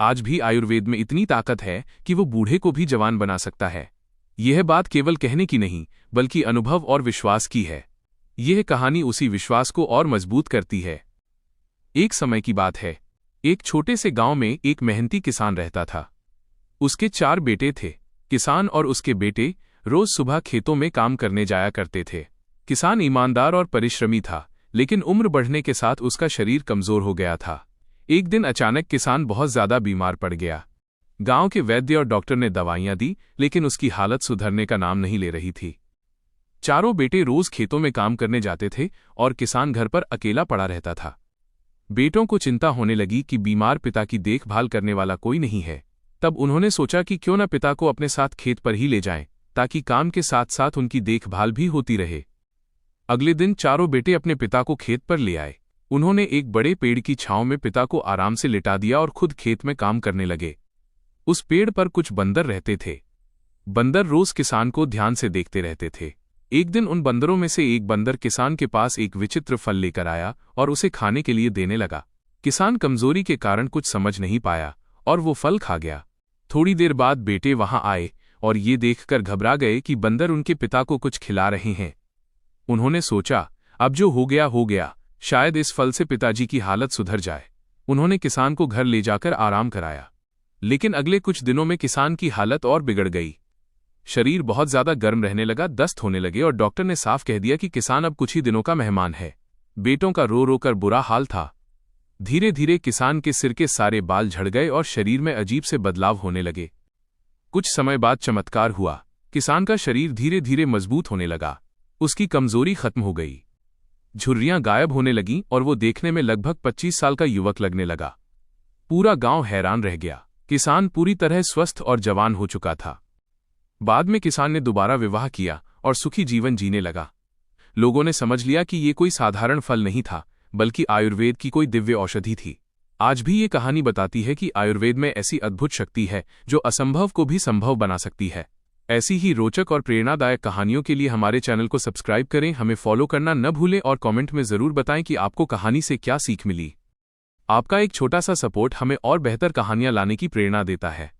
आज भी आयुर्वेद में इतनी ताकत है कि वो बूढ़े को भी जवान बना सकता है। यह बात केवल कहने की नहीं, बल्कि अनुभव और विश्वास की है। यह कहानी उसी विश्वास को और मजबूत करती है। एक समय की बात है। एक छोटे से गांव में एक मेहनती किसान रहता था। उसके 4 बेटे थे। किसान और उसके बेटे रोज सुबह खेतों में काम करने जाया करते थे। किसान ईमानदार और परिश्रमी था, लेकिन उम्र बढ़ने के साथ उसका शरीर कमजोर हो गया था। एक दिन अचानक किसान बहुत ज्यादा बीमार पड़ गया। गांव के वैद्य और डॉक्टर ने दवाइयां दी, लेकिन उसकी हालत सुधरने का नाम नहीं ले रही थी। चारों बेटे रोज खेतों में काम करने जाते थे और किसान घर पर अकेला पड़ा रहता था। बेटों को चिंता होने लगी कि बीमार पिता की देखभाल करने वाला कोई नहीं है। तब उन्होंने सोचा कि क्यों न पिता को अपने साथ खेत पर ही ले जाएं, ताकि काम के साथ साथ उनकी देखभाल भी होती रहे। अगले दिन चारों बेटे अपने पिता को खेत पर ले आए। उन्होंने एक बड़े पेड़ की छांव में पिता को आराम से लिटा दिया और खुद खेत में काम करने लगे। उस पेड़ पर कुछ बंदर रहते थे। बंदर रोज किसान को ध्यान से देखते रहते थे। एक दिन उन बंदरों में से एक बंदर किसान के पास एक विचित्र फल लेकर आया और उसे खाने के लिए देने लगा। किसान कमजोरी के कारण कुछ समझ नहीं पाया और वो फल खा गया। थोड़ी देर बाद बेटे वहां आए और ये देखकर घबरा गए कि बंदर उनके पिता को कुछ खिला रहे हैं। उन्होंने सोचा, अब जो हो गया, शायद इस फल से पिताजी की हालत सुधर जाए। उन्होंने किसान को घर ले जाकर आराम कराया। लेकिन अगले कुछ दिनों में किसान की हालत और बिगड़ गई। शरीर बहुत ज्यादा गर्म रहने लगा, दस्त होने लगे और डॉक्टर ने साफ कह दिया कि किसान अब कुछ ही दिनों का मेहमान है। बेटों का रो रो कर बुरा हाल था। धीरे धीरे किसान के सिर के सारे बाल झड़ गए और शरीर में अजीब से बदलाव होने लगे। कुछ समय बाद चमत्कार हुआ। किसान का शरीर धीरे धीरे मजबूत होने लगा। उसकी कमजोरी खत्म हो गई। झुर्रियां गायब होने लगीं और वो देखने में लगभग 25 साल का युवक लगने लगा। पूरा गांव हैरान रह गया। किसान पूरी तरह स्वस्थ और जवान हो चुका था। बाद में किसान ने दोबारा विवाह किया और सुखी जीवन जीने लगा। लोगों ने समझ लिया कि ये कोई साधारण फल नहीं था, बल्कि आयुर्वेद की कोई दिव्य औषधि थी। आज भी ये कहानी बताती है कि आयुर्वेद में ऐसी अद्भुत शक्ति है जो असंभव को भी संभव बना सकती है। ऐसी ही रोचक और प्रेरणादायक कहानियों के लिए हमारे चैनल को सब्सक्राइब करें, हमें फॉलो करना न भूलें और कमेंट में ज़रूर बताएं कि आपको कहानी से क्या सीख मिली। आपका एक छोटा सा सपोर्ट हमें और बेहतर कहानियां लाने की प्रेरणा देता है।